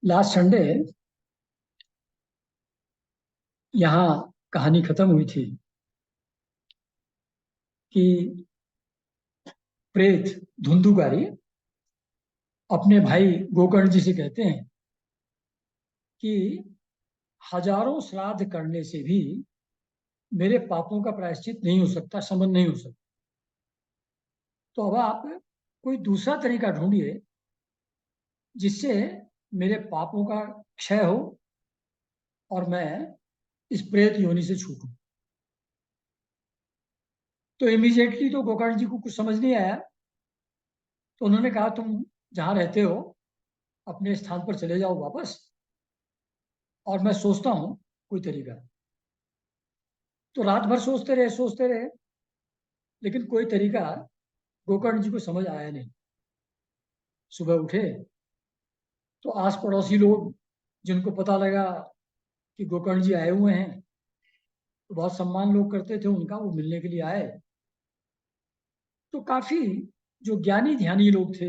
Last Sunday यहाँ कहानी खत्म हुई थी कि प्रेत धुंधुकारी अपने भाई गोकर्ण जी से कहते हैं कि हजारों श्राद्ध करने से भी मेरे पापों का प्रायश्चित नहीं हो सकता, शमन नहीं हो सकता। तो अब आप कोई दूसरा तरीका ढूंढिए जिससे मेरे पापों का क्षय हो और मैं इस प्रेत योनि से छूटूं। तो इमीडिएटली तो गोकर्ण जी को कुछ समझ नहीं आया। तो उन्होंने कहा, तुम जहां रहते हो अपने स्थान पर चले जाओ वापस, और मैं सोचता हूँ कोई तरीका। तो रात भर सोचते रहे, लेकिन कोई तरीका गोकर्ण जी को समझ आया नहीं। सुबह उठे तो आस पड़ोसी लोग, जिनको पता लगा कि गोकर्ण जी आए हुए हैं, तो बहुत सम्मान लोग करते थे उनका, वो मिलने के लिए आए। तो काफी जो ज्ञानी ध्यानी लोग थे,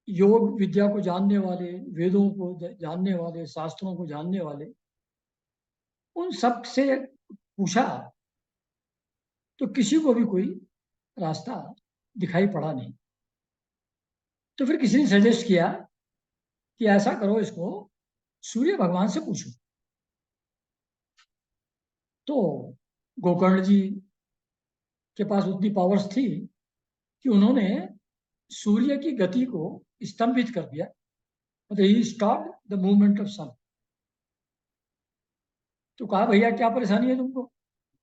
योग विद्या को जानने वाले, वेदों को जानने वाले, शास्त्रों को जानने वाले, उन सब से पूछा तो किसी को भी कोई रास्ता दिखाई पड़ा नहीं। तो फिर किसी ने सजेस्ट किया कि ऐसा करो, इसको सूर्य भगवान से पूछो। तो गोकर्ण जी के पास उतनी पावर्स थी कि उन्होंने सूर्य की गति को स्तंभित कर दिया। मतलब ही स्टॉप द मूवमेंट ऑफ सन। तो कहा, भैया क्या परेशानी है तुमको?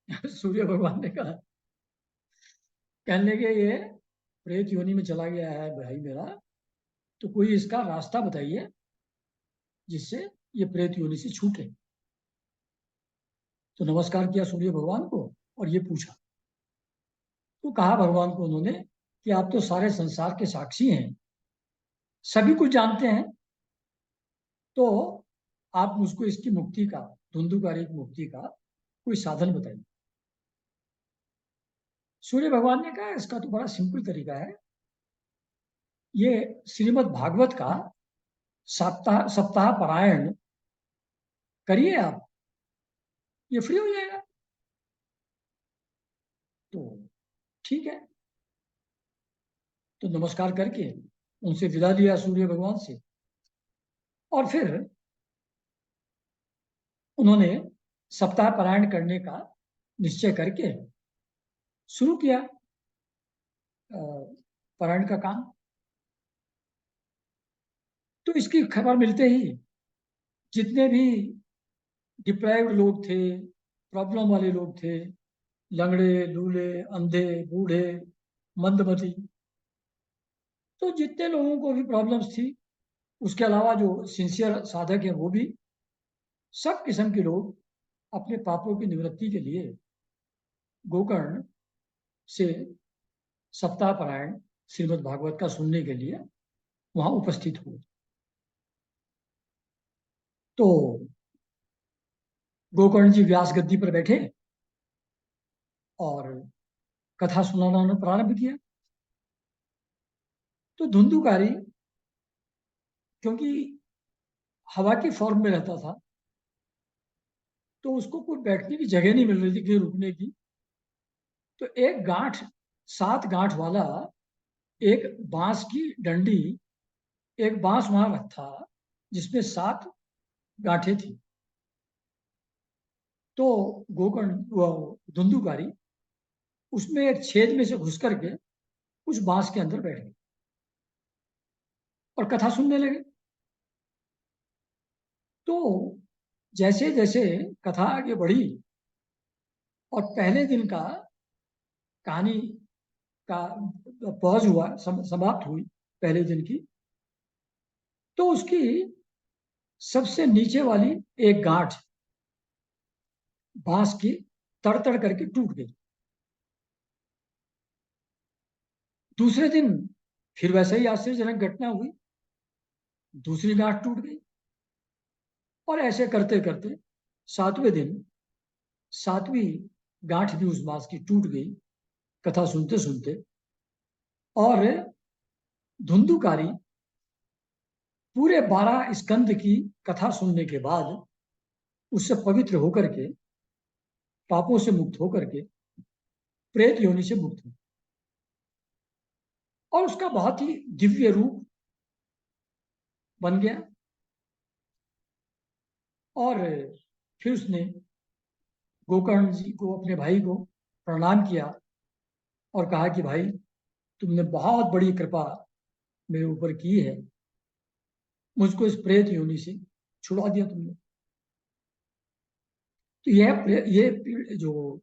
सूर्य भगवान ने कहा, कहने लगे, ये प्रेत योनि में चला गया है भाई मेरा, तो कोई इसका रास्ता बताइए जिससे ये प्रेत योनि से छूटे। तो नमस्कार किया सूर्य भगवान को और ये पूछा। तो कहा भगवान को उन्होंने कि आप तो सारे संसार के साक्षी हैं, सभी कुछ जानते हैं, तो आप मुझको इसकी मुक्ति का, धुंधुकारी की मुक्ति का कोई साधन बताइए। सूर्य भगवान ने कहा, इसका तो बड़ा सिंपल तरीका है। ये श्रीमद् भागवत का सप्ताह सप्ताह पारायण करिए आप, ये फ्री हो जाएगा। तो ठीक है। तो नमस्कार करके उनसे विदा लिया सूर्य भगवान से, और फिर उन्होंने सप्ताह पारायण करने का निश्चय करके शुरू किया पारायण का काम। तो इसकी खबर मिलते ही जितने भी डिप्राइव्ड लोग थे, प्रॉब्लम वाले लोग थे, लंगड़े लूले, अंधे बूढ़े, मंदमती, तो जितने लोगों को भी प्रॉब्लम्स थी, उसके अलावा जो सिंसियर साधक हैं वो भी, सब किस्म के लोग अपने पापों की निवृत्ति के लिए गोकर्ण से सप्ताह पारायण श्रीमद् भागवत का सुनने के लिए वहां उपस्थित हुए। तो गोकर्ण जी व्यास गद्दी पर बैठे और कथा सुनाना उन्होंने प्रारंभ किया। तो धुंधुकारी, क्योंकि हवा की फॉर्म में रहता था, तो उसको कोई बैठने की जगह नहीं मिल रही थी कहीं रुकने की। तो एक गांठ, 7 गांठ वाला एक बांस की डंडी, एक बांस वहां रखा जिसमें 7 गांठें थी। तो गोकर्ण धुंधुकारी उसमें एक छेद में से घुस करके उस बांस के अंदर बैठ गए और कथा सुनने लगे। तो जैसे जैसे कथा आगे बढ़ी और पहले दिन का कहानी का पॉज हुआ, समाप्त हुई पहले दिन की, तो उसकी सबसे नीचे वाली एक गांठ बांस की तड़तड़ करके टूट गई। दूसरे दिन फिर वैसे ही आश्चर्यजनक घटना हुई, दूसरी गांठ टूट गई। और ऐसे करते करते 7वें दिन 7वीं गांठ भी उस बांस की टूट गई, कथा सुनते सुनते। और धुंधुकारी पूरे 12 स्कंद की कथा सुनने के बाद उससे पवित्र होकर के, पापों से मुक्त होकर के प्रेत योनि से मुक्त हुआ और उसका बहुत ही दिव्य रूप बन गया। और फिर उसने गोकर्ण जी को, अपने भाई को प्रणाम किया और कहा कि भाई, तुमने बहुत बड़ी कृपा मेरे ऊपर की है, मुझको इस प्रेत योनि से छुड़ा दिया तुमने। तो ये जो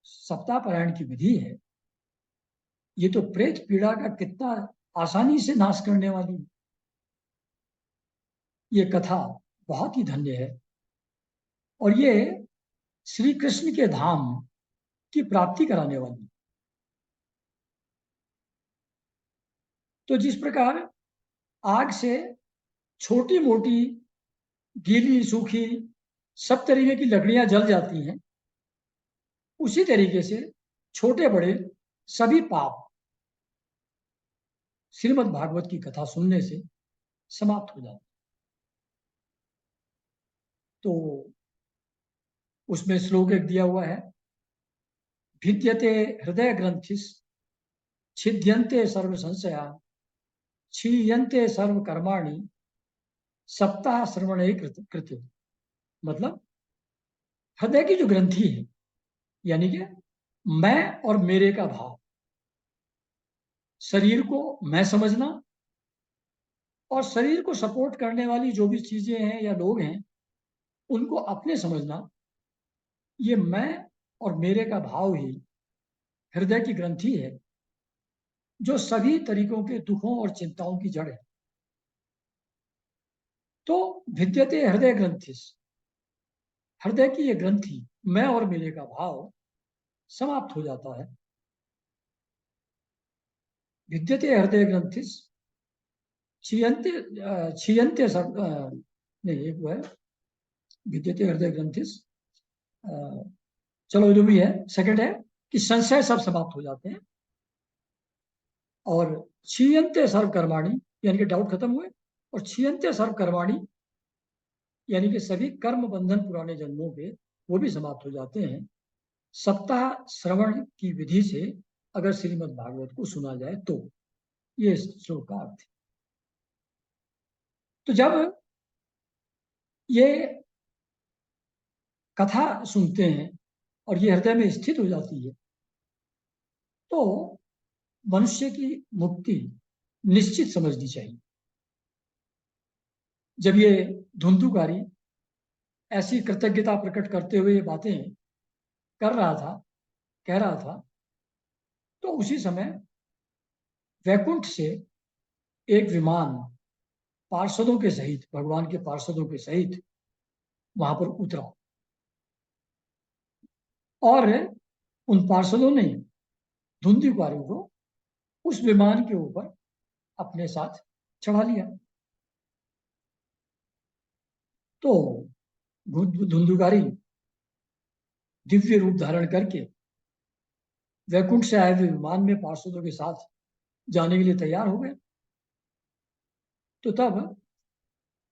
सप्ताह पारायण की विधि है, ये तो प्रेत पीड़ा का कितना आसानी से नाश करने वाली है। ये कथा बहुत ही धन्य है और ये श्री कृष्ण के धाम की प्राप्ति कराने वाली है। तो जिस प्रकार आग से छोटी मोटी, गीली सूखी, सब तरीके की लकड़ियां जल जाती हैं, उसी तरीके से छोटे बड़े सभी पाप श्रीमद् भागवत की कथा सुनने से समाप्त हो जाते। तो उसमें श्लोक एक दिया हुआ है, भिद्यते हृदय ग्रंथिस छिद्यंते सर्व संशया क्षीयंते सर्व कर्माणि सप्ताह श्रवण कृत्य। मतलब हृदय की जो ग्रंथि है, यानी कि मैं और मेरे का भाव, शरीर को मैं समझना और शरीर को सपोर्ट करने वाली जो भी चीजें हैं या लोग हैं उनको अपने समझना, ये मैं और मेरे का भाव ही हृदय की ग्रंथि है जो सभी तरीकों के दुखों और चिंताओं की जड़ है। तो भिद्यते हृदय ग्रंथिस, हृदय की ये ग्रंथि, मैं और मेरे का भाव समाप्त हो जाता है। भिद्यते हृदय ग्रंथिस क्षीयंते क्षीयंते सब नहीं, एक वो है भिद्यते हृदय ग्रंथिस, चलो जो भी है, सेकंड है कि संशय सब समाप्त हो जाते हैं। और क्षीयंते सर्व कर्माणी, यानी कि डाउट खत्म हुए। और क्षीयंते सर्व कर्माणी, यानी कि सभी कर्म बंधन पुराने जन्मों के वो भी समाप्त हो जाते हैं सप्ताह श्रवण की विधि से, अगर श्रीमद् भागवत को सुना जाए तो। ये श्लोक का अर्थ है। तो जब ये कथा सुनते हैं और ये हृदय में स्थित हो जाती है तो मनुष्य की मुक्ति निश्चित समझनी चाहिए। जब ये धुंधुकारी ऐसी कृतज्ञता प्रकट करते हुए ये बातें कर रहा था, कह रहा था, तो उसी समय वैकुंठ से एक विमान पार्षदों के सहित, भगवान के पार्षदों के सहित वहां पर उतरा और उन पार्षदों ने धुंधुकारी को उस विमान के ऊपर अपने साथ चढ़ा लिया। तो धुंधुकारी दिव्य रूप धारण करके वैकुंठ से आए हुए विमान में पार्षदों के साथ जाने के लिए तैयार हो गए। तो तब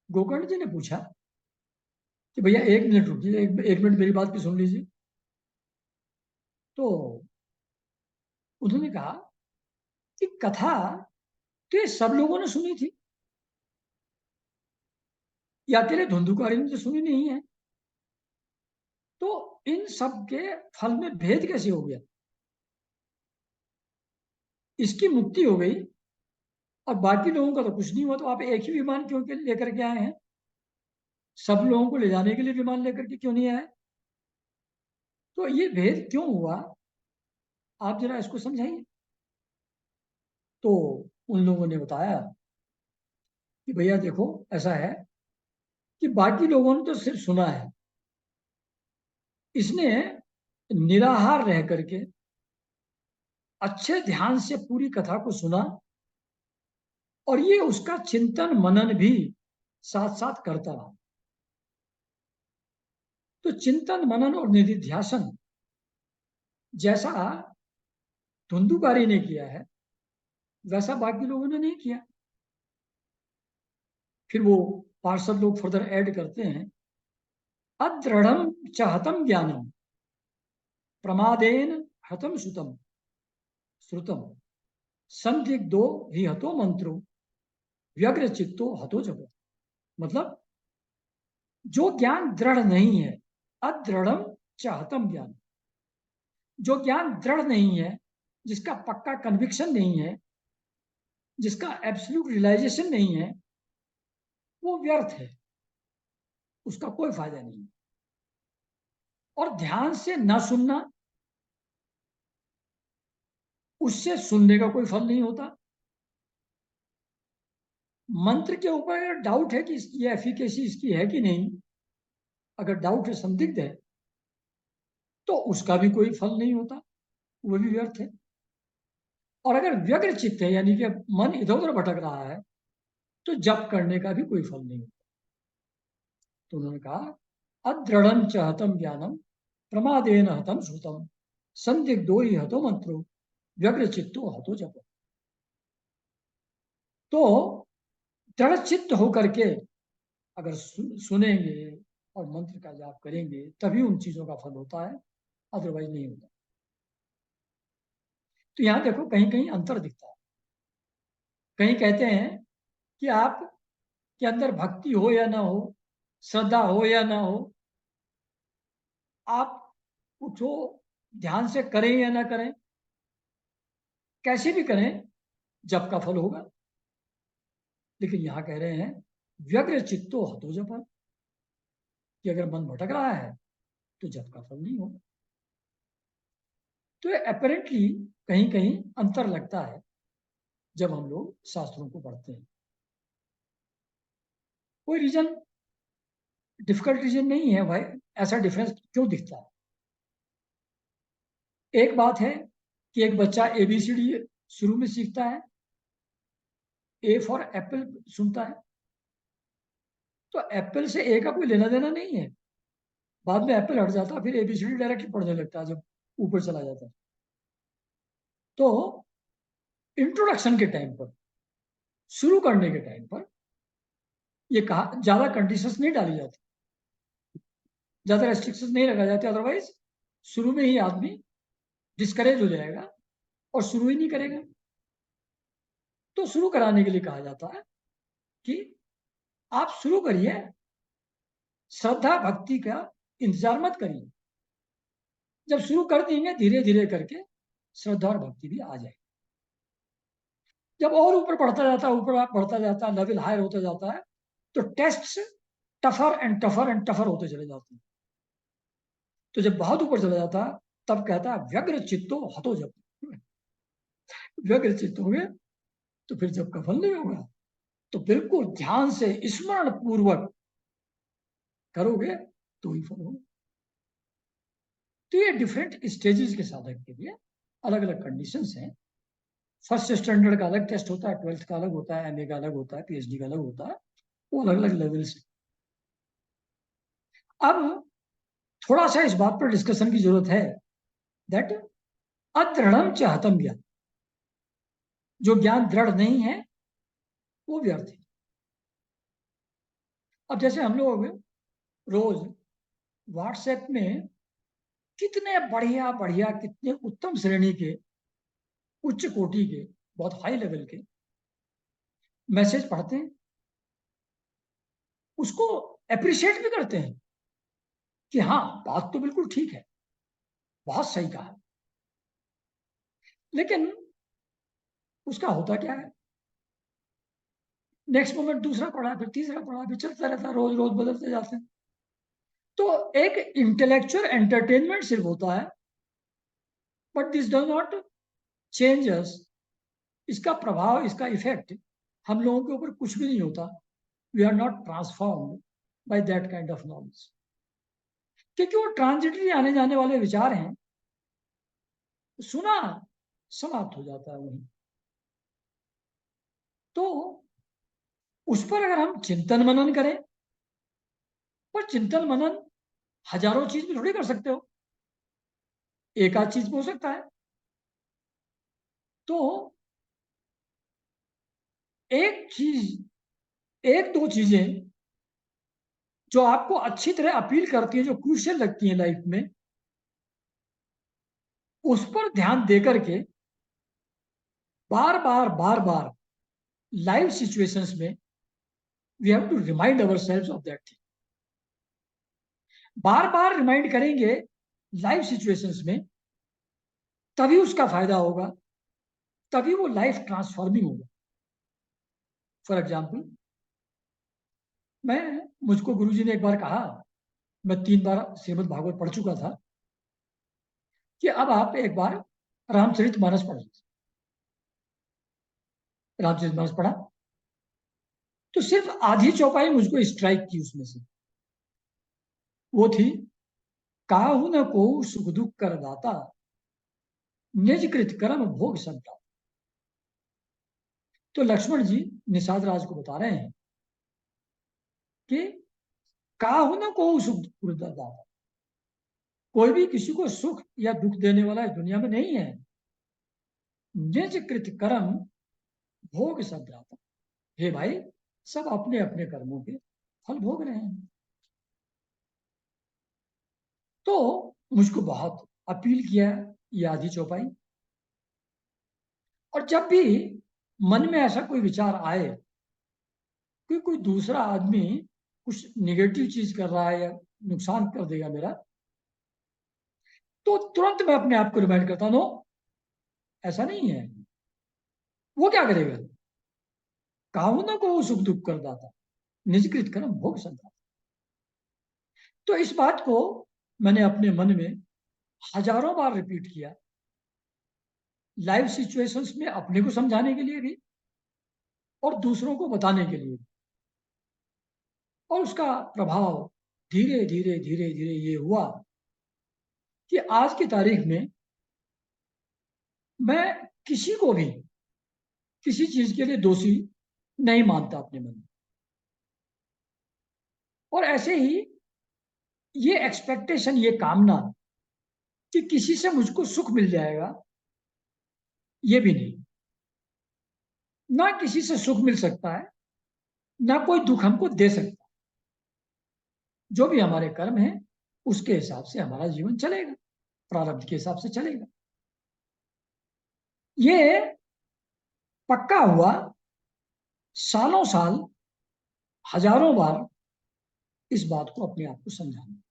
गोकर्ण जी ने पूछा कि भैया एक मिनट रुकिए, एक मिनट मेरी बात भी सुन लीजिए। तो उन्होंने कहा कि कथा तो ये सब लोगों ने सुनी थी, या अकेले धुंधुकारी ने तो सुनी नहीं है, तो इन सब के फल में भेद कैसे हो गया? इसकी मुक्ति हो गई और बाकी लोगों का तो कुछ नहीं हुआ, तो आप एक ही विमान क्यों लेकर के आए हैं? सब लोगों को ले जाने के लिए विमान लेकर के क्यों नहीं आए? तो ये भेद क्यों हुआ, आप जरा इसको समझाइए। तो उन लोगों ने बताया कि भैया देखो, ऐसा है कि बाकी लोगों ने तो सिर्फ सुना है, इसने निराहार रह करके अच्छे ध्यान से पूरी कथा को सुना और ये उसका चिंतन मनन भी साथ साथ करता रहा। तो चिंतन मनन और निधिध्यासन जैसा धुंधुकारी ने किया है, वैसा बाकी लोगों ने नहीं किया। फिर वो पार्षद लोग फर्दर ऐड करते हैं, अदृढ़म चाहतम ज्ञानम प्रमादेन हतम सुतम श्रुतम संदिग्धो ही हतो मंत्रो व्यग्र चित्तो हतो जपो। मतलब जो ज्ञान दृढ़ नहीं है, अदृढ़म चाहतम ज्ञान, जो ज्ञान दृढ़ नहीं है, जिसका पक्का कन्विक्शन नहीं है, जिसका एब्सोल्यूट रियलाइजेशन नहीं है, वो व्यर्थ है, उसका कोई फायदा नहीं। और ध्यान से न सुनना, उससे सुनने का कोई फल नहीं होता। मंत्र के ऊपर अगर डाउट है कि इसकी एफिकेसी इसकी है कि नहीं, अगर डाउट है, संदिग्ध है, तो उसका भी कोई फल नहीं होता, वो भी व्यर्थ है। और अगर व्यग्र चित्त है, यानी कि मन इधर उधर भटक रहा है, तो जप करने का भी कोई फल नहीं होता। तो उन्होंने कहा अदृढ़ चाहतम ज्ञानम प्रमादेन हतम श्रुतम संदिग्धो ही हतो मंत्रो व्यग्र चित्तो हतो जप। तो दृढ़ चित्त होकर के अगर सुनेंगे और मंत्र का जाप करेंगे, तभी उन चीजों का फल होता है, अदरवाइज नहीं होता। तो यहां देखो, कहीं कहीं अंतर दिखता है। कहीं कहते हैं कि आप के अंदर भक्ति हो या ना हो, श्रद्धा हो या ना हो, आप उठो, ध्यान से करें या ना करें, कैसे भी करें, जप का फल होगा। लेकिन यहां कह रहे हैं व्यग्र चित्तो हतो जप, कि अगर मन भटक रहा है तो जप का फल नहीं होगा। तो अपेरेंटली कहीं कहीं अंतर लगता है जब हम लोग शास्त्रों को पढ़ते हैं। कोई रीजन, डिफिकल्ट रीजन नहीं है भाई, ऐसा डिफरेंस क्यों दिखता है। एक बात है कि एक बच्चा एबीसीडी शुरू में सीखता है, ए फॉर एप्पल सुनता है, तो एप्पल से ए का कोई लेना देना नहीं है। बाद में एप्पल हट जाता है, फिर एबीसीडी डायरेक्ट पढ़ने लगता है जब ऊपर चला जाता है। तो इंट्रोडक्शन के टाइम पर, शुरू करने के टाइम पर, ये कहा ज्यादा कंडीशंस नहीं डाली जाती, ज्यादा रेस्ट्रिक्शंस नहीं लगा जाते, अदरवाइज शुरू में ही आदमी डिस्करेज हो जाएगा और शुरू ही नहीं करेगा। तो शुरू कराने के लिए कहा जाता है कि आप शुरू करिए, श्रद्धा भक्ति का इंतजार मत करिए। जब शुरू कर देंगे, धीरे धीरे करके श्रद्धा और भक्ति भी आ जाएगी। जब और ऊपर बढ़ता जाता है, ऊपर बढ़ता जाता है, लेवल हायर होता जाता है, तो test tougher and tougher and tougher होते चले जाते हैं। तो जब बहुत ऊपर चला जाता है, तब कहता है व्यग्र चित्तो हतो जप। व्यग्र चित्त हो गए तो फिर जब का फल नहीं होगा। तो बिल्कुल ध्यान से स्मरण पूर्वक करोगे तो ही फल होगा। तो ये डिफरेंट स्टेजेस के साधक के लिए अलग अलग कंडीशंस हैं। फर्स्ट स्टैंडर्ड का अलग टेस्ट होता है, ट्वेल्थ का अलग होता है, एमए का अलग होता है, पीएचडी का अलग होता है, वो अलग अलग लेवल से। अब थोड़ा सा इस बात पर डिस्कशन की जरूरत है दैट अदृढ़ चाहतम ज्ञान, जो ज्ञान दृढ़ नहीं है वो व्यर्थ है। अब जैसे हम लोग रोज व्हाट्सएप में कितने बढ़िया बढ़िया, कितने उत्तम श्रेणी के, उच्च कोटि के, बहुत हाई लेवल के मैसेज पढ़ते हैं, उसको अप्रिशिएट भी करते हैं कि हाँ, बात तो बिल्कुल ठीक है, बहुत सही कहा। लेकिन उसका होता क्या है, नेक्स्ट मोमेंट दूसरा पढ़ा, फिर तीसरा पढ़ा, फिर चलता रहता, रोज रोज बदलते जाते हैं। तो एक इंटेलेक्चुअल एंटरटेनमेंट सिर्फ होता है, but this does not change us. इसका प्रभाव, इसका इफेक्ट हम लोगों के ऊपर कुछ भी नहीं होता। We are not transformed by that kind of knowledge, क्योंकि वो ट्रांजिटरी आने जाने वाले विचार हैं। सुना, समाप्त हो जाता है वहीं। तो उस पर अगर हम चिंतन मनन करें, पर चिंतन मनन हजारों चीज भी थोड़ी कर सकते हो, एक आध चीज में हो सकता है। तो एक चीज, एक दो चीजें जो आपको अच्छी तरह अपील करती हैं, जो क्रूशियल लगती हैं लाइफ में, उस पर ध्यान देकर के बार बार बार बार लाइव सिचुएशंस में we have to remind ourselves of that thing. बार बार रिमाइंड करेंगे लाइव सिचुएशंस में, तभी उसका फायदा होगा, तभी वो लाइफ ट्रांसफॉर्मिंग होगा। फॉर एग्जाम्पल, मुझको गुरुजी ने एक बार कहा, मैं 3 बार श्रीमद् भागवत पढ़ चुका था, कि अब आप एक बार रामचरितमानस पढ़ लीजिए। रामचरितमानस पढ़ा तो सिर्फ आधी चौपाई मुझको स्ट्राइक की उसमें से। वो थी, काहू न को सुख दुख कर दाता, निज कृत कर्म भोग संता। तो लक्ष्मण जी निषाद राज को बता रहे हैं कि काहू न को सुख दुख कर दाता, कोई भी किसी को सुख या दुख देने वाला इस दुनिया में नहीं है। निज कृत कर्म भोग संता। हे भाई, सब अपने अपने कर्मों के फल भोग रहे हैं। तो मुझको बहुत अपील किया ये आधी चौपाई। और जब भी मन में ऐसा कोई विचार आए कि कोई दूसरा आदमी कुछ निगेटिव चीज कर रहा है या नुकसान कर देगा मेरा, तो तुरंत मैं अपने आप को रिमाइंड करता हूं, नो, ऐसा नहीं है। वो क्या करेगा? काहू ना को सुख दुख कर दाता, निजकृत कर्म भोग संता। तो इस बात को मैंने अपने मन में हजारों बार रिपीट किया, लाइव सिचुएशंस में अपने को समझाने के लिए भी और दूसरों को बताने के लिए भी। और उसका प्रभाव धीरे धीरे धीरे धीरे ये हुआ कि आज की तारीख में मैं किसी को भी किसी चीज के लिए दोषी नहीं मानता अपने मन में। और ऐसे ही ये एक्सपेक्टेशन, ये कामना कि किसी से मुझको सुख मिल जाएगा, ये भी नहीं। ना किसी से सुख मिल सकता है, ना कोई दुख हमको दे सकता। जो भी हमारे कर्म है उसके हिसाब से हमारा जीवन चलेगा, प्रारब्ध के हिसाब से चलेगा। ये पक्का हुआ, सालों साल हजारों बार इस बात को अपने आप को समझाना।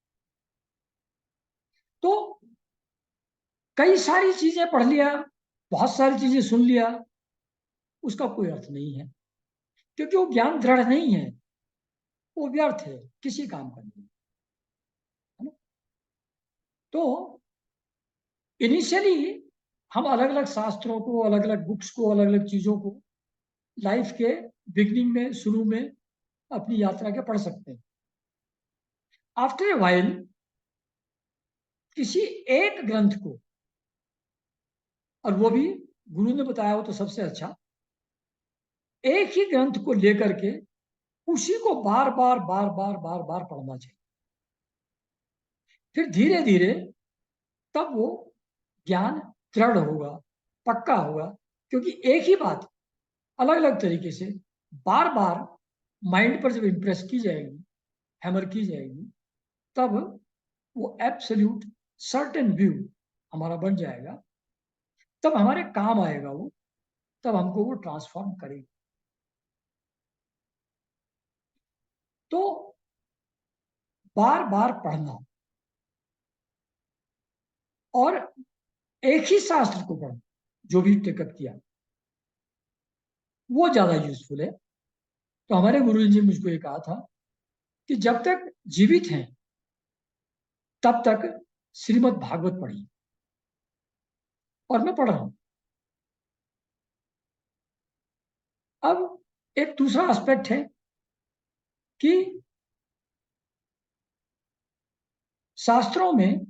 तो कई सारी चीजें पढ़ लिया, बहुत सारी चीजें सुन लिया, उसका कोई अर्थ नहीं है, क्योंकि वो ज्ञान दृढ़ नहीं है, वो व्यर्थ है, किसी काम का नहीं, है ना। तो इनिशियली हम अलग अलग शास्त्रों को, अलग अलग बुक्स को, अलग अलग चीजों को लाइफ के बिगनिंग में, शुरू में अपनी यात्रा के पढ़ सकते हैं। आफ्टर ए वाइल किसी एक ग्रंथ को, और वो भी गुरु ने बताया हो तो सबसे अच्छा, एक ही ग्रंथ को लेकर के उसी को बार बार बार बार बार बार पढ़ना चाहिए। फिर धीरे धीरे तब वो ज्ञान दृढ़ होगा, पक्का होगा, क्योंकि एक ही बात अलग अलग तरीके से बार बार माइंड पर जब इंप्रेस की जाएगी, हैमर की जाएगी, तब वो एब्सोल्यूट सर्टेन व्यू हमारा बन जाएगा। तब हमारे काम आएगा वो, तब हमको वो ट्रांसफॉर्म करेगा। तो बार बार पढ़ना और एक ही शास्त्र को पढ़ना, जो भी टेकअप किया, वो ज्यादा यूजफुल है। तो हमारे गुरु जी मुझको ये कहा था कि जब तक जीवित हैं तब तक श्रीमद् भागवत पढ़िए, और मैं पढ़ रहा हूं। अब एक दूसरा एस्पेक्ट है कि शास्त्रों में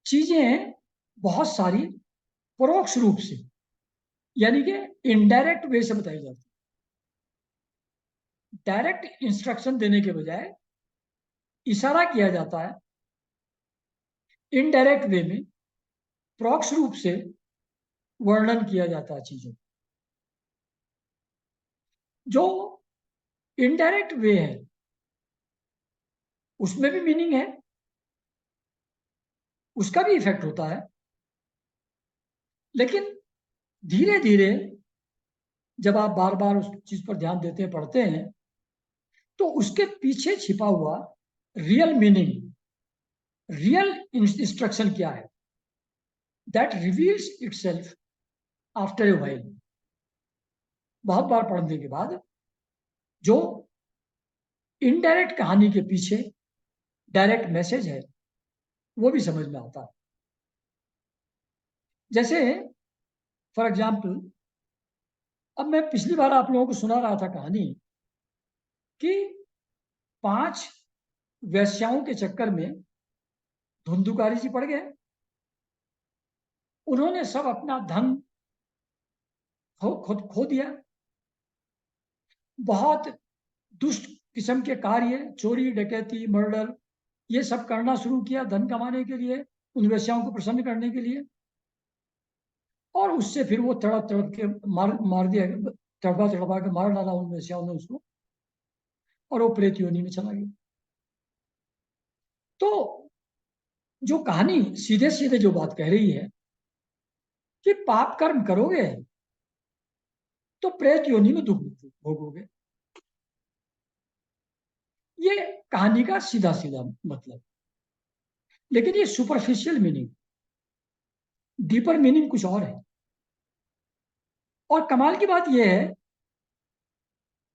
चीजें बहुत सारी परोक्ष रूप से, यानी कि इनडायरेक्ट वे से बताई जाती है। डायरेक्ट इंस्ट्रक्शन देने के बजाय इशारा किया जाता है, इनडायरेक्ट वे में परोक्ष रूप से वर्णन किया जाता है चीजों, जो इनडायरेक्ट वे है, उसमें भी मीनिंग है, उसका भी इफेक्ट होता है। लेकिन धीरे धीरे जब आप बार बार उस चीज पर ध्यान देते हैं, पढ़ते हैं, तो उसके पीछे छिपा हुआ रियल मीनिंग, रियल इंस्ट्रक्शन क्या है, that reveals itself after a while. बहुत बार पढ़ने के बाद जो इनडायरेक्ट कहानी के पीछे डायरेक्ट मैसेज है, वो भी समझ में आता है। जैसे फॉर एग्जाम्पल, अब मैं पिछली बार आप लोगों को सुना रहा था कहानी कि 5 वेश्याओं के चक्कर में धुंधुकारी जी पड़ गए। उन्होंने सब अपना धन खुद खो दिया। बहुत दुष्ट किस्म के कार्य, चोरी, डकैती, मर्डर, ये सब करना शुरू किया धन कमाने के लिए, उन वेश्याओं को प्रसन्न करने के लिए। और उससे फिर वो तड़प तड़प के मार दिया, तड़पा तड़पा के मार डाला उन वेश्याओं ने उसको, और वो प्रेत योनि में चला गया। तो जो कहानी सीधे सीधे जो बात कह रही है कि पाप कर्म करोगे तो प्रेत योनि में दुख भोगोगे, ये कहानी का सीधा सीधा मतलब। लेकिन ये सुपरफिशियल मीनिंग, डीपर मीनिंग कुछ और है। और कमाल की बात यह है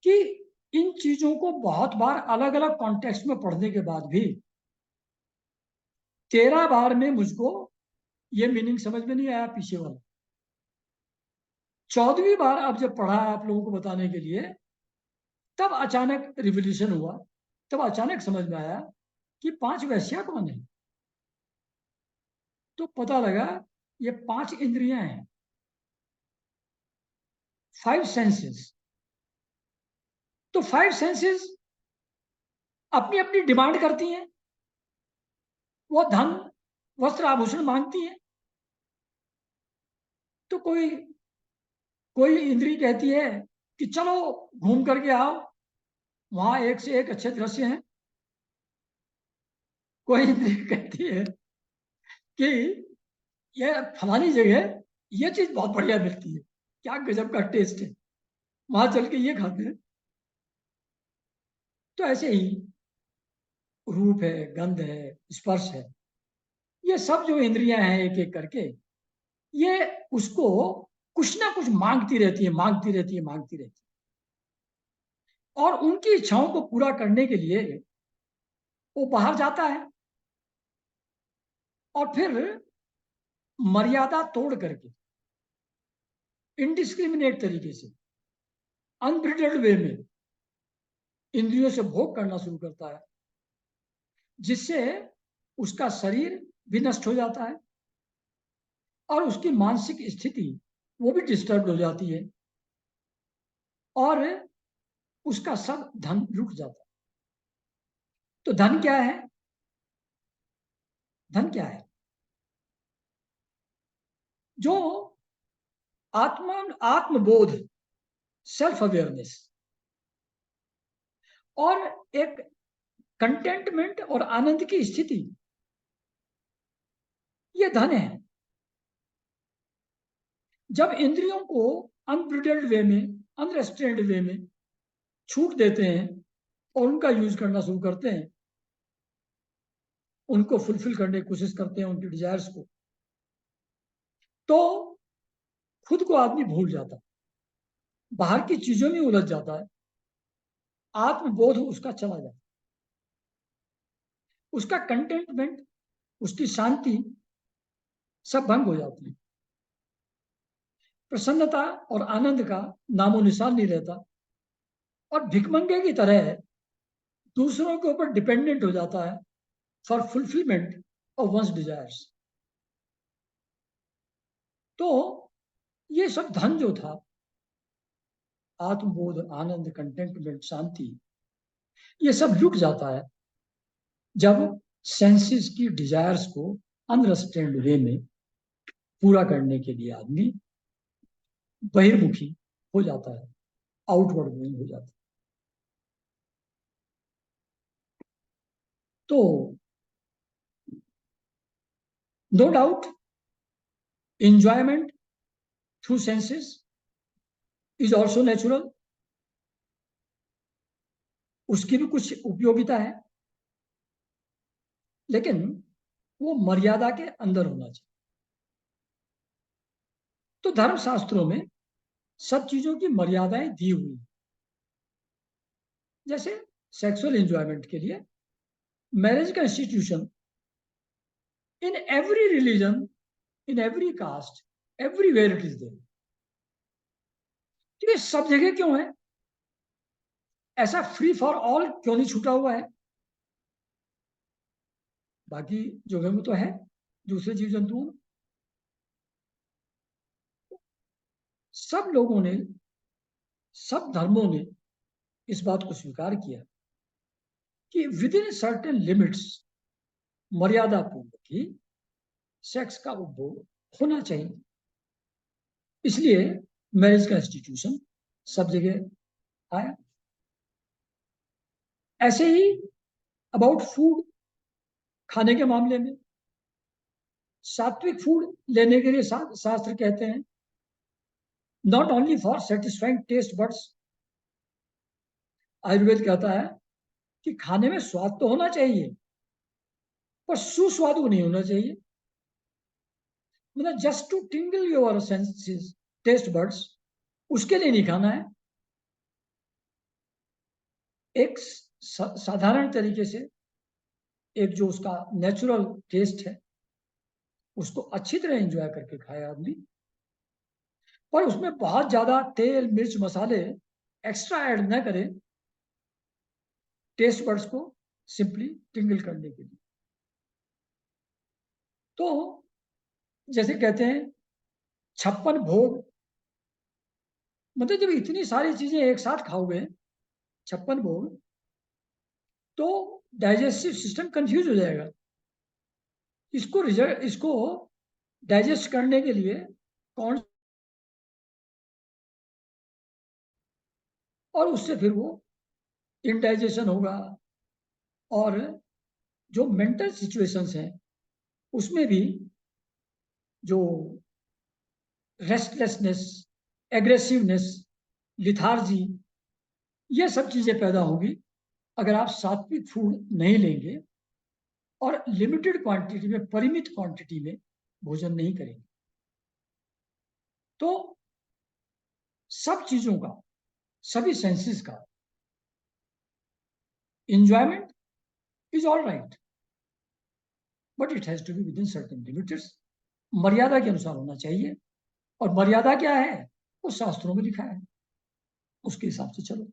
कि इन चीजों को बहुत बार अलग अलग कॉन्टेक्स्ट में पढ़ने के बाद भी 13 बार में मुझको ये मीनिंग समझ में नहीं आया पीछे वाला। 14वीं बार अब जब पढ़ा आप लोगों को बताने के लिए, तब अचानक रिवोल्यूशन हुआ, तब अचानक समझ में आया कि 5 वैश्या कौन है। तो पता लगा ये 5 इंद्रियां हैं, 5 सेंसेस। तो 5 सेंसेस अपनी अपनी डिमांड करती हैं, वो धन, वस्त्र, आभूषण मांगती हैं। तो कोई कोई इंद्री कहती है कि चलो घूम करके आओ, वहां एक से एक अच्छे दृश्य हैं। कोई इंद्री कहती है कि ये फलानी जगह ये चीज बहुत बढ़िया मिलती है, क्या गजब का टेस्ट है, वहां चल के ये खाते हैं। तो ऐसे ही रूप है, गंध है, स्पर्श है, ये सब जो इंद्रियां हैं एक एक करके, ये उसको कुछ ना कुछ मांगती रहती है, मांगती रहती है, मांगती रहती है। और उनकी इच्छाओं को पूरा करने के लिए वो बाहर जाता है, और फिर मर्यादा तोड़ करके, इनडिस्क्रिमिनेट तरीके से, अनब्रिटेड वे में इंद्रियों से भोग करना शुरू करता है, जिससे उसका शरीर भी नष्ट हो जाता है और उसकी मानसिक स्थिति वो भी डिस्टर्ब हो जाती है, और उसका सब धन रुक जाता है। तो धन क्या है? धन क्या है? जो आत्मबोध, सेल्फ अवेयरनेस, और एक कंटेंटमेंट और आनंद की स्थिति, ये धन है। जब इंद्रियों को अनब्रिटेल्ड वे में, अनरेस्ट्रेन्ड वे में छूट देते हैं और उनका यूज करना शुरू करते हैं, उनको फुलफिल करने की कोशिश करते हैं, उनकी डिजायर्स को, तो खुद को आदमी भूल जाता है, बाहर की चीजों में उलझ जाता है, आत्मबोध उसका चला जाता है, उसका कंटेंटमेंट, उसकी शांति सब भंग हो जाती है, प्रसन्नता और आनंद का नामो निशान नहीं रहता, और भिकमंगे की तरह दूसरों के ऊपर डिपेंडेंट हो जाता है for fulfilment of one's desires. तो ये सब धन जो था, आत्मबोध, आनंद, कंटेंटमेंट, शांति, ये सब रुक जाता है जब सेंसेस की डिजायर्स को अनरेस्ट्रेन्ड वे में पूरा करने के लिए आदमी बहिर्मुखी हो जाता है, आउटवर्ड गोइंग हो जाता है। तो no doubt enjoyment through senses is also natural, उसकी भी कुछ उपयोगिता है, लेकिन वो मर्यादा के अंदर होना चाहिए। तो धर्म शास्त्रों में सब चीजों की मर्यादाएं दी हुई हैं। जैसे सेक्सुअल एंजॉयमेंट के लिए मैरिज का institution in every religion, in every caste, everywhere it is there. तो ये सब जगह क्यों है? ऐसा फ्री फॉर ऑल क्यों नहीं छूटा हुआ है? बाकी जगह में तो है, दूसरे जीव जंतुओं में। सब लोगों ने, सब धर्मों ने इस बात को स्वीकार किया कि विद इन सर्टेन लिमिट्स, मर्यादा पूर्वक ही सेक्स का उपभोग होना चाहिए। इसलिए मैरिज का इंस्टीट्यूशन सब जगह आया। ऐसे ही अबाउट फूड, खाने के मामले में सात्विक फूड लेने के लिए शास्त्र कहते हैं not only for satisfying taste buds. Ayurveda कहता है कि खाने में स्वाद तो होना चाहिए, पर सुस्वादु नहीं होना चाहिए। मतलब just to tingle your senses, taste buds, उसके लिए नहीं खाना है। एक साधारण तरीके से एक जो उसका नेचुरल टेस्ट है उसको अच्छी तरह एंजॉय करके खाए आदमी, पर उसमें बहुत ज्यादा तेल मिर्च मसाले एक्स्ट्रा ऐड न करें टेस्ट बड्स को सिंपली टिंगल करने के लिए। तो जैसे कहते हैं 56 भोग, मतलब जब इतनी सारी चीजें एक साथ खाओगे 56 भोग, तो डाइजेस्टिव सिस्टम कंफ्यूज हो जाएगा। इसको डाइजेस्ट करने के लिए कौन, और उससे फिर वो इनडाइजेशन होगा। और जो मेंटल सिचुएशंस हैं उसमें भी जो रेस्टलेसनेस, एग्रेसिवनेस, लिथार्जी, ये सब चीजें पैदा होगी अगर आप सात्विक फूड नहीं लेंगे और लिमिटेड क्वांटिटी में, परिमित क्वांटिटी में भोजन नहीं करेंगे। तो सब चीजों का, सभी सेंसेस का enjoyment is all right, but it has to be within certain limits. मर्यादा के अनुसार होना चाहिए। और मर्यादा क्या है वो शास्त्रों में लिखा है, उसके हिसाब से चलो।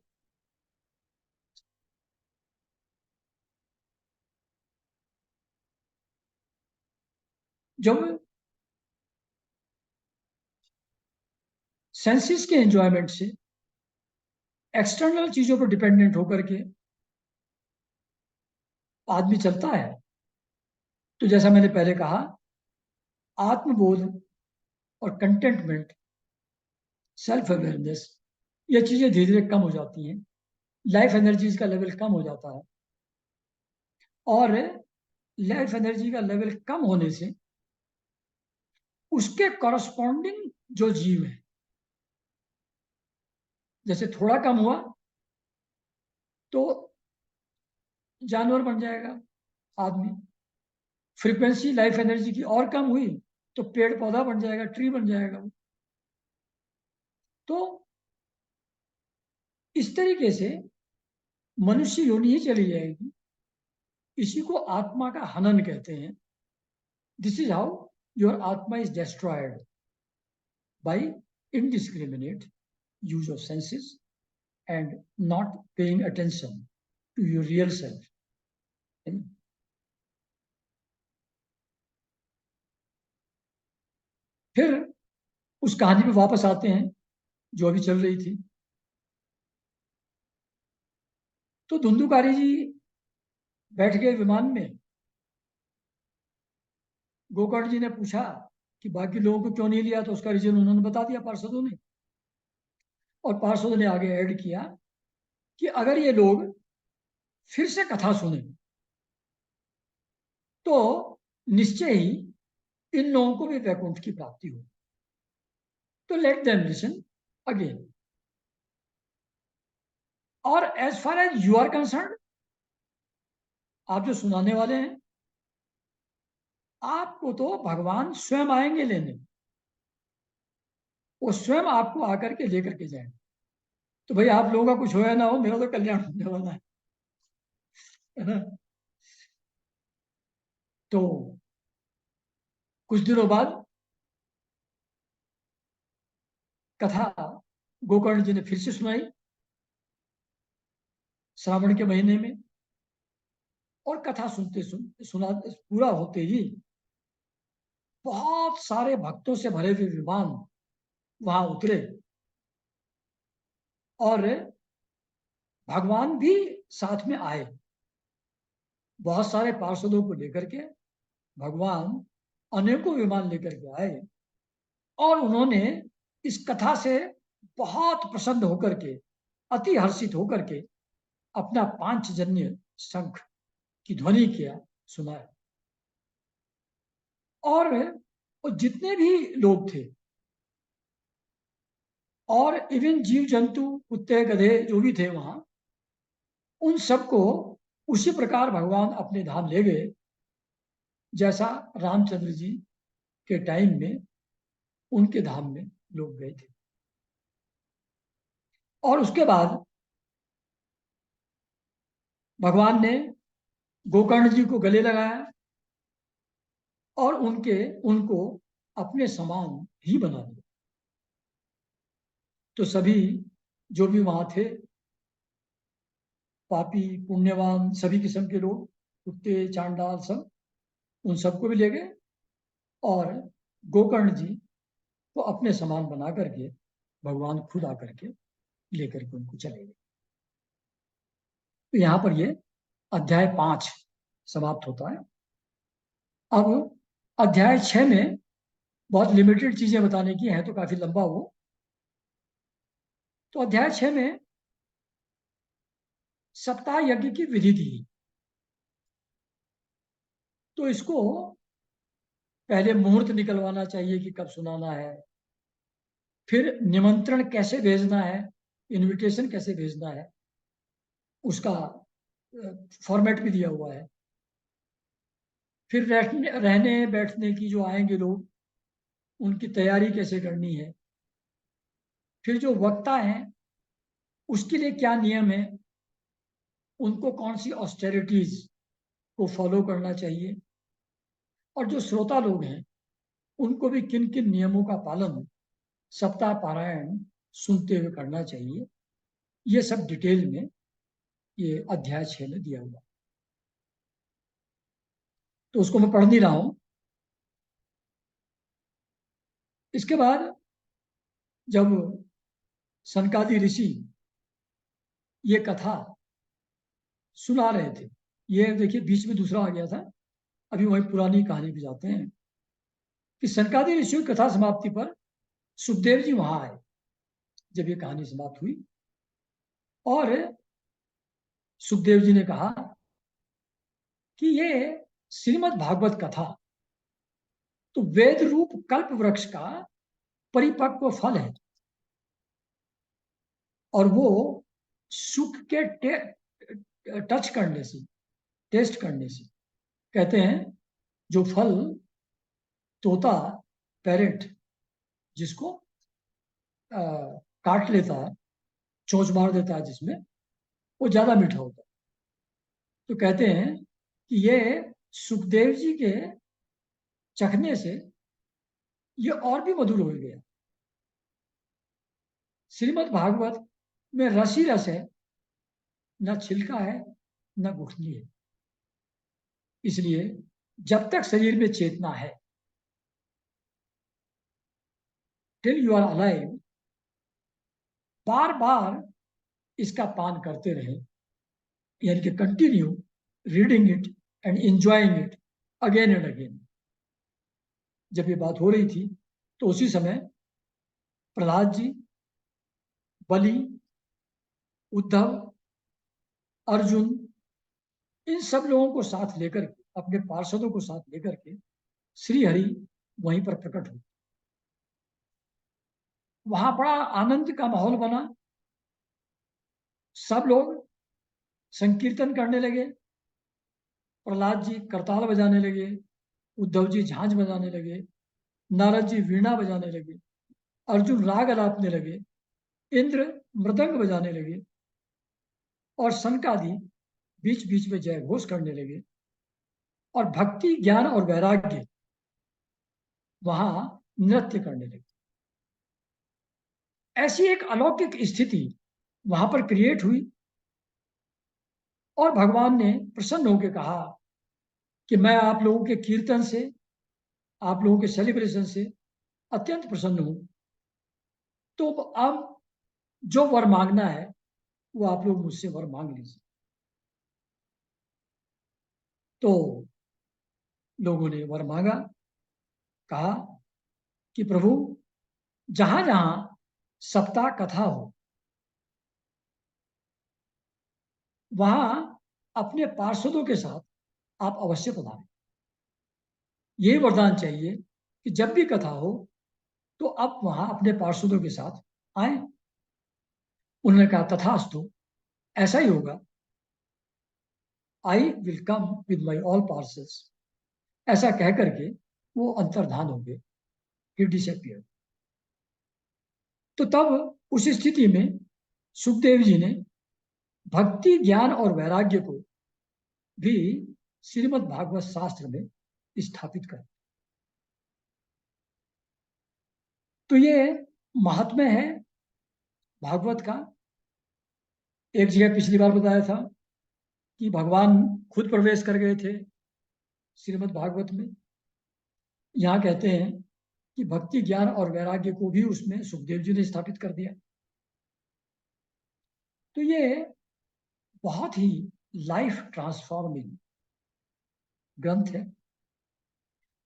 जब सेंसेस के एंजॉयमेंट से एक्सटर्नल चीजों पर डिपेंडेंट होकर के आदमी चलता है, तो जैसा मैंने पहले कहा, आत्मबोध और कंटेंटमेंट, सेल्फ अवेयरनेस, ये चीजें धीरे धीरे कम हो जाती हैं। लाइफ एनर्जीज का लेवल कम हो जाता है, और लाइफ एनर्जी का लेवल कम होने से उसके कॉरस्पॉन्डिंग जो जीव है, जैसे थोड़ा कम हुआ तो जानवर बन जाएगा आदमी, फ्रीक्वेंसी लाइफ एनर्जी की और कम हुई तो पेड़ पौधा बन जाएगा, ट्री बन जाएगा। तो इस तरीके से मनुष्य योनि ही चली जाएगी। इसी को आत्मा का हनन कहते हैं। दिस इज हाउ योर आत्मा is destroyed by indiscriminate use of senses and not paying attention to your real self. फिर उस कहानी पे वापस आते हैं जो अभी चल रही थी। तो धुंधुकारी जी बैठ गए विमान में। गोकर्ण जी ने पूछा कि बाकी लोगों को क्यों नहीं लिया, तो उसका रीजन उन्होंने बता दिया पार्षदों ने। और पार्षदों ने आगे ऐड किया कि अगर ये लोग फिर से कथा सुने तो निश्चय ही इन लोगों को भी वैकुंठ की प्राप्ति हो। तो लेट देम लिसन अगेन। और as far as you are concerned, आप जो सुनाने वाले हैं, आपको तो भगवान स्वयं आएंगे लेने, वो स्वयं आपको आकर के लेकर के जाएंगे। तो भाई आप लोगों का कुछ हो या ना हो, मेरा तो कल्याण होने वाला है ना। तो कुछ दिनों बाद कथा गोकर्ण जी ने फिर से सुनाई, श्रावण के महीने में। और कथा सुनते सुना पूरा होते ही बहुत सारे भक्तों से भरे हुए विमान वहां उतरे, और भगवान भी साथ में आए। बहुत सारे पार्षदों को लेकर के भगवान अनेकों विमान लेकर के आए, और उन्होंने इस कथा से बहुत प्रसन्न होकर के, अति हर्षित होकर के अपना पांचजन्य शंख की ध्वनि किया, सुनाया। और वो जितने भी लोग थे, और इवन जीव जंतु, कुत्ते गधे जो भी थे वहां, उन सबको उसी प्रकार भगवान अपने धाम ले गए, जैसा रामचंद्र जी के टाइम में उनके धाम में लोग गए थे। और उसके बाद भगवान ने गोकर्ण जी को गले लगाया, और उनको अपने समान ही बना दिया। तो सभी जो भी वहां थे, पापी पुण्यवान सभी किस्म के लोग, कुत्ते चांडाल सब, उन सबको भी ले गए, और गोकर्ण जी को अपने समान बना करके भगवान खुद आकर के लेकर के उनको चले गए। तो यहां पर ये अध्याय 5 समाप्त होता है। अब अध्याय 6 में बहुत लिमिटेड चीजें बताने की है, तो काफी लंबा वो। तो अध्याय 6 में सप्ताह यज्ञ की विधि दी। तो इसको पहले मुहूर्त निकलवाना चाहिए कि कब सुनाना है, फिर निमंत्रण कैसे भेजना है, इनविटेशन कैसे भेजना है, उसका फॉर्मेट भी दिया हुआ है। फिर रहने बैठने की, जो आएंगे लोग उनकी तैयारी कैसे करनी है। फिर जो वक्ता हैं उसके लिए क्या नियम है, उनको कौन सी ऑस्टेरिटीज को फॉलो करना चाहिए, और जो श्रोता लोग हैं उनको भी किन किन नियमों का पालन सप्ताह पारायण सुनते हुए करना चाहिए। ये सब डिटेल में ये अध्याय 6 में दिया हुआ। तो उसको मैं पढ़ नहीं रहा हूं। इसके बाद जब सनकादि ऋषि ये कथा सुना रहे थे, ये देखिए बीच में दूसरा आ गया था, अभी वही पुरानी कहानी पे जाते हैं कि सनकादि ऋषि की कथा समाप्ति पर सुखदेव जी वहां आए जब ये कहानी समाप्त हुई। और सुखदेव जी ने कहा कि ये श्रीमद् भागवत कथा तो वेद रूप कल्प वृक्ष का परिपक्व फल है, और वो सुख के टच करने से, टेस्ट करने से, कहते हैं जो फल तोता पैरेट जिसको काट लेता है, चोंच मार देता है जिसमें, वो ज्यादा मीठा होता है। तो कहते हैं कि ये सुखदेव जी के चखने से ये और भी मधुर हो गया। श्रीमद् भागवत में रस ही रस है, न छिलका है न गुठली है। इसलिए जब तक शरीर में चेतना है, टिल यू आर अलाइव, बार बार इसका पान करते रहे, यानी कि continue reading it and enjoying it again and again. जब ये बात हो रही थी तो उसी समय प्रहलाद जी, बलि, उद्धव, अर्जुन, इन सब लोगों को साथ लेकर अपने पार्षदों को साथ लेकर के श्री हरि वहीं पर प्रकट हुए। वहां बड़ा आनंद का माहौल बना। सब लोग संकीर्तन करने लगे। प्रहलाद जी करताल बजाने लगे, उद्धव जी झांझ बजाने लगे, नारद जी वीणा बजाने लगे, अर्जुन राग अलापने लगे, इंद्र मृदंग बजाने लगे और सनकादि बीच बीच में जय घोष करने लगे। और भक्ति ज्ञान और वैराग्य वहां नृत्य करने लगे। ऐसी एक अलौकिक स्थिति वहां पर क्रिएट हुई और भगवान ने प्रसन्न होकर कहा कि मैं आप लोगों के कीर्तन से, आप लोगों के सेलिब्रेशन से अत्यंत प्रसन्न हूं। तो अब जो वर मांगना है वो आप लोग मुझसे वर मांग लीजिए। तो लोगों ने वर मांगा, कहा कि प्रभु जहां जहां सप्ताह कथा हो वहां अपने पार्षदों के साथ आप अवश्य पधारें। ये वरदान चाहिए कि जब भी कथा हो तो आप वहां अपने पार्षदों के साथ आए। उन्होंने कहा तथास्तु, ऐसा ही होगा। I will come with my all parcels. ऐसा कह करके वो अंतर्धान हो गए, ही डिसअपियर। तो तब उस स्थिति में सुखदेव जी ने भक्ति ज्ञान और वैराग्य को भी श्रीमद् भागवत शास्त्र में स्थापित कर। तो ये महात्म्य है भागवत का। एक जगह पिछली बार बताया था कि भगवान खुद प्रवेश कर गए थे श्रीमद् भागवत में। यहाँ कहते हैं कि भक्ति ज्ञान और वैराग्य को भी उसमें सुखदेव जी ने स्थापित कर दिया। तो ये बहुत ही लाइफ ट्रांसफॉर्मिंग ग्रंथ है।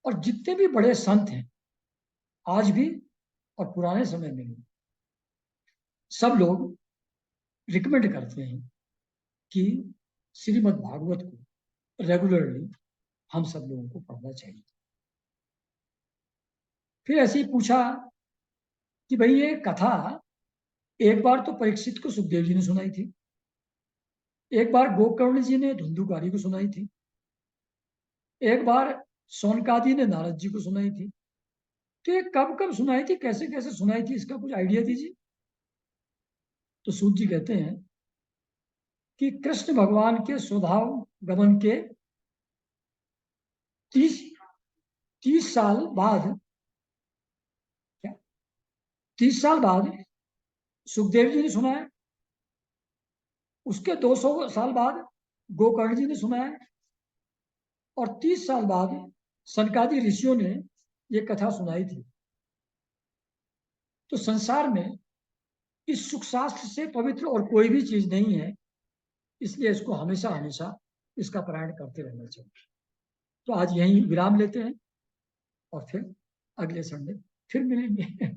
और जितने भी बड़े संत हैं आज भी और पुराने समय में भी, सब लोग रिकमेंड करते हैं कि श्रीमद् भागवत को रेगुलरली हम सब लोगों को पढ़ना चाहिए। फिर ऐसे ही पूछा कि भाई ये कथा एक बार तो परीक्षित को सुखदेव जी ने सुनाई थी, एक बार गोकर्ण जी ने धुंधुकारी को सुनाई थी, एक बार सोनकादि ने नारद जी को सुनाई थी। तो ये कब कब सुनाई थी, कैसे कैसे सुनाई थी, इसका कुछ आइडिया दीजिए। तो सूत जी कहते हैं कि कृष्ण भगवान के स्वभाव गमन के 30 साल बाद, क्या 30 साल बाद सुखदेव जी ने सुनाया। उसके 200 साल बाद गोकर्ण जी ने सुनाया और 30 साल बाद सनकादि ऋषियों ने ये कथा सुनाई थी। तो संसार में इस सुख शास्त्र से पवित्र और कोई भी चीज नहीं है, इसलिए इसको हमेशा हमेशा इसका पारायण करते रहना चाहिए। तो आज यहीं विराम लेते हैं और फिर अगले संडे फिर मिलेंगे।